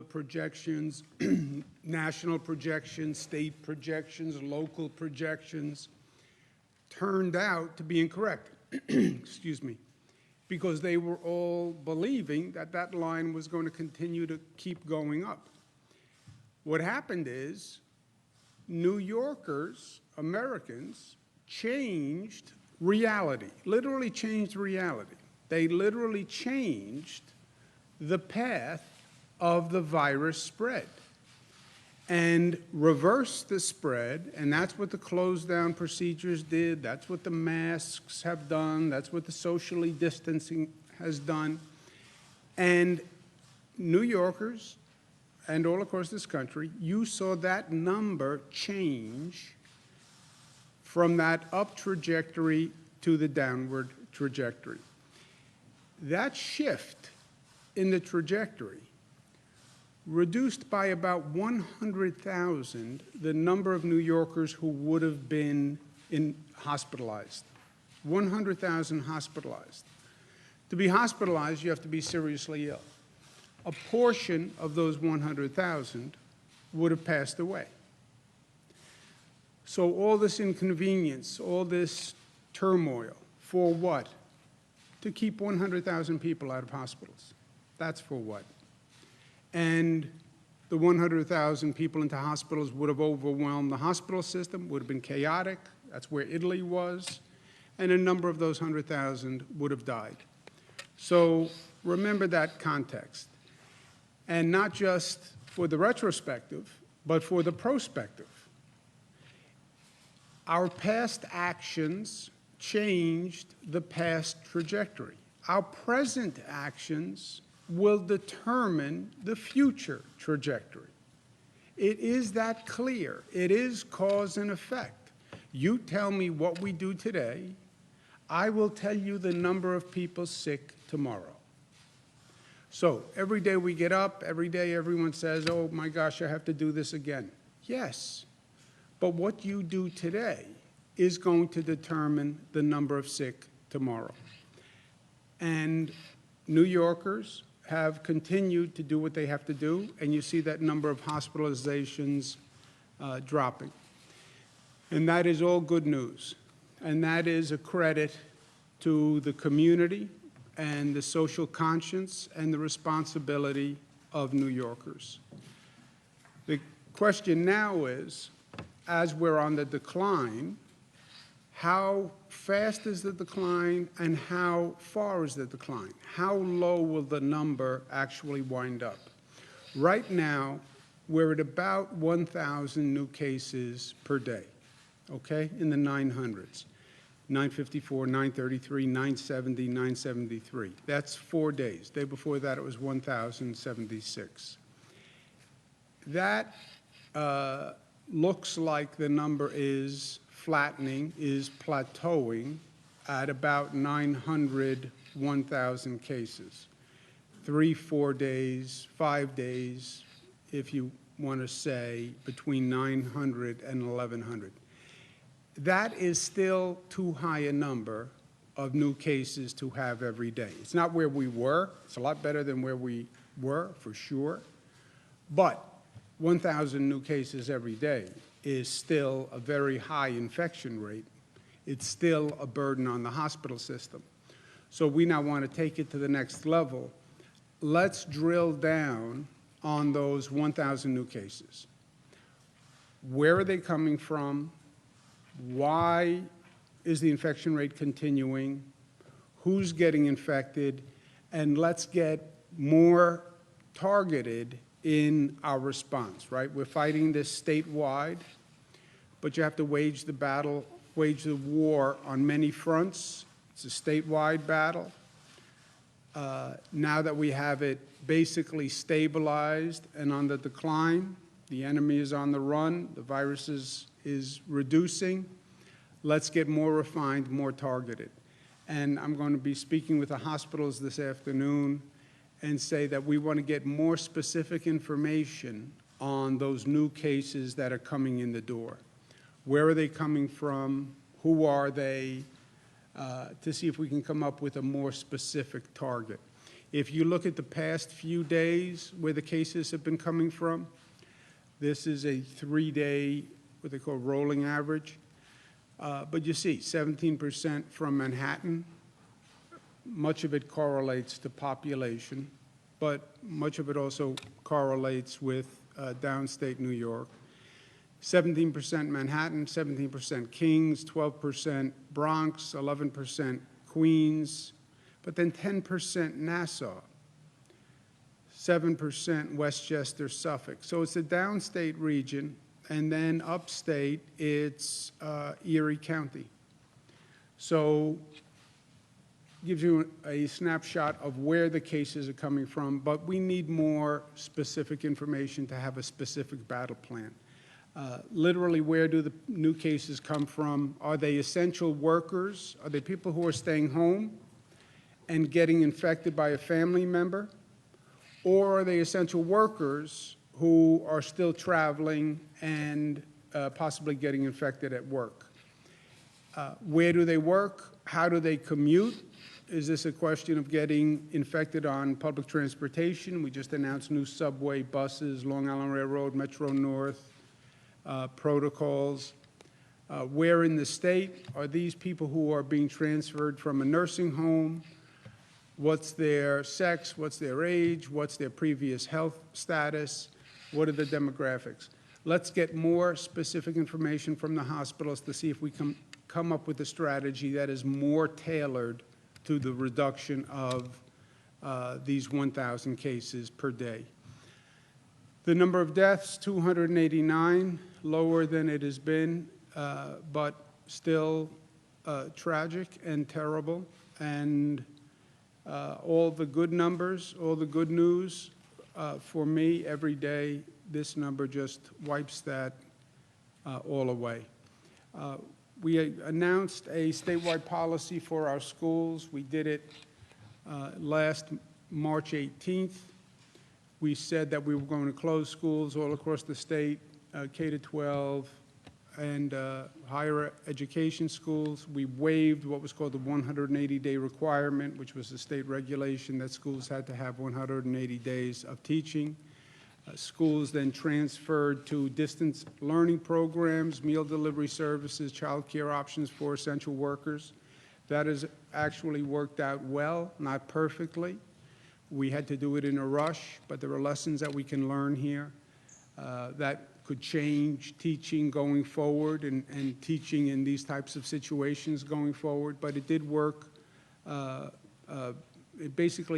projections, national projections, state projections, local projections, turned out to be incorrect, excuse me, because they were all believing that that line was going to continue to keep going up. What happened is New Yorkers, Americans, changed reality, literally changed reality. They literally changed the path of the virus spread and reversed the spread, and that's what the closed-down procedures did, that's what the masks have done, that's what the socially distancing has done. And New Yorkers, and all across this country, you saw that number change from that up trajectory to the downward trajectory. That shift in the trajectory reduced by about 100,000 the number of New Yorkers who would have been hospitalized. 100,000 hospitalized. To be hospitalized, you have to be seriously ill. A portion of those 100,000 would have passed away. So all this inconvenience, all this turmoil, for what? To keep 100,000 people out of hospitals. That's for what? And the 100,000 people into hospitals would have overwhelmed the hospital system, would have been chaotic. That's where Italy was. And a number of those 100,000 would have died. So remember that context. And not just for the retrospective, but for the prospective. Our past actions changed the past trajectory. Our present actions will determine the future trajectory. It is that clear. It is cause and effect. You tell me what we do today, I will tell you the number of people sick tomorrow. So every day we get up, every day everyone says, oh my gosh, I have to do this again. Yes, but what you do today is going to determine the number of sick tomorrow. And New Yorkers have continued to do what they have to do, and you see that number of hospitalizations dropping. And that is all good news. And that is a credit to the community and the social conscience and the responsibility of New Yorkers. The question now is, as we're on the decline, how fast is the decline and how far is the decline? How low will the number actually wind up? Right now, we're at about 1,000 new cases per day, okay, in the 900s. 954, 933, 970, 973. That's 4 days. The day before that, it was 1,076. That looks like the number is flattening, is plateauing at about 900, 1,000 cases. 3, 4 days, 5 days, if you want to say, between 900 and 1,100. That is still too high a number of new cases to have every day. It's not where we were. It's a lot better than where we were, for sure. But 1,000 new cases every day is still a very high infection rate. It's still a burden on the hospital system. So we now want to take it to the next level. Let's drill down on those 1,000 new cases. Where are they coming from? Why is the infection rate continuing? Who's getting infected? And let's get more targeted in our response, right? We're fighting this statewide, but you have to wage the battle, wage the war on many fronts. It's a statewide battle. Now that we have it basically stabilized and on the decline, the enemy is on the run, the virus is reducing. Let's get more refined, more targeted. And I'm going to be speaking with the hospitals this afternoon and say that we want to get more specific information on those new cases that are coming in the door. Where are they coming from? Who are they? To see if we can come up with a more specific target. If you look at the past few days where the cases have been coming from, this is a 3-day, what they call rolling average. But you see, 17% from Manhattan. Much of it correlates to population, but much of it also correlates with downstate New York. 17% Manhattan, 17% Kings, 12% Bronx, 11% Queens, but then 10% Nassau, 7% Westchester, Suffolk. So it's a downstate region, and then upstate, it's Erie County. So gives you a snapshot of where the cases are coming from, but we need more specific information to have a specific battle plan. Literally, where do the new cases come from? Are they essential workers? Are they people who are staying home and getting infected by a family member? Or are they essential workers who are still traveling and possibly getting infected at work? Where do they work? How do they commute? Is this a question of getting infected on public transportation? We just announced new subway buses, Long Island Railroad, Metro North protocols. Where in the state are these people who are being transferred from a nursing home? What's their sex? What's their age? What's their previous health status? What are the demographics? Let's get more specific information from the hospitals to see if we can come up with a strategy that is more tailored to the reduction of these 1,000 cases per day. The number of deaths, 289, lower than it has been, but still tragic and terrible. And all the good numbers, all the good news, for me, every day, this number just wipes that all away. We announced a statewide policy for our schools. We did it last March 18th. We said that we were going to close schools all across the state, K-12 and higher education schools. We waived what was called the 180-day requirement, which was a state regulation that schools had to have 180 days of teaching. Schools then transferred to distance learning programs, meal delivery services, child care options for essential workers. That has actually worked out well, not perfectly. We had to do it in a rush, but there are lessons that we can learn here that could change teaching going forward and teaching in these types of situations going forward. But it did work. It basically